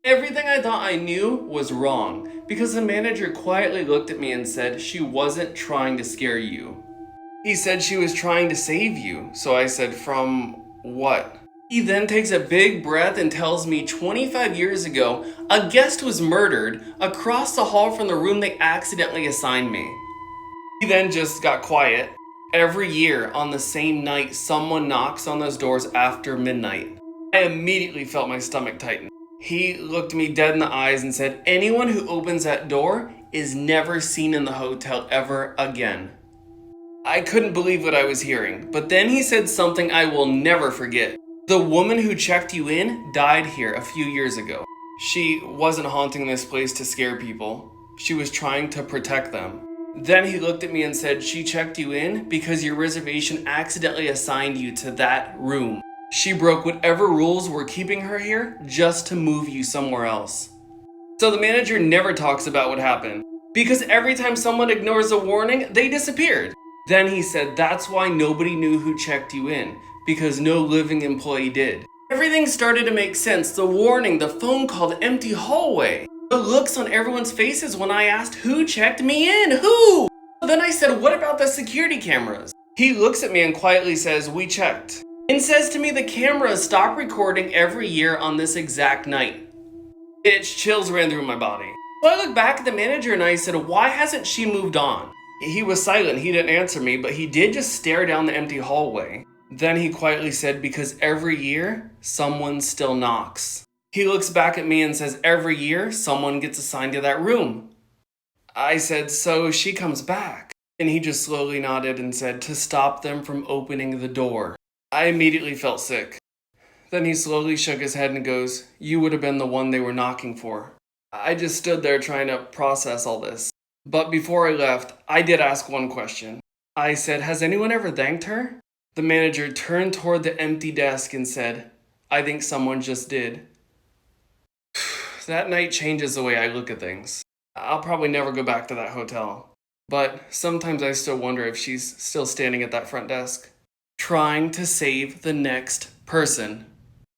Everything I thought I knew was wrong because the manager quietly looked at me and said she wasn't trying to scare you. He said she was trying to save you, so I said, from what? He then takes a big breath and tells me 25 years ago, a guest was murdered across the hall from the room they accidentally assigned me. He then just got quiet. Every year on the same night, someone knocks on those doors after midnight. I immediately felt my stomach tighten. He looked me dead in the eyes and said, anyone who opens that door is never seen in the hotel ever again. I couldn't believe what I was hearing, but then he said something I will never forget. The woman who checked you in died here a few years ago. She wasn't haunting this place to scare people. She was trying to protect them. Then he looked at me and said, she checked you in because your reservation accidentally assigned you to that room. She broke whatever rules were keeping her here just to move you somewhere else. So the manager never talks about what happened because every time someone ignores a warning, they disappeared. Then he said that's why nobody knew who checked you in, because no living employee did. Everything started to make sense. The warning, the phone call, the empty hallway. The looks on everyone's faces when I asked who checked me in, who? Then I said, what about the security cameras? He looks at me and quietly says, we checked. And says to me the cameras stop recording every year on this exact night. Bitch, chills ran through my body. So I looked back at the manager and I said, why hasn't she moved on? He was silent, he didn't answer me, but he did just stare down the empty hallway. Then he quietly said, because every year, someone still knocks. He looks back at me and says, every year, someone gets assigned to that room. I said, so she comes back. And he just slowly nodded and said, to stop them from opening the door. I immediately felt sick. Then he slowly shook his head and goes, you would have been the one they were knocking for. I just stood there trying to process all this. But before I left, I did ask one question. I said, has anyone ever thanked her? The manager turned toward the empty desk and said, I think someone just did. That night changes the way I look at things. I'll probably never go back to that hotel. But sometimes I still wonder if she's still standing at that front desk, trying to save the next person.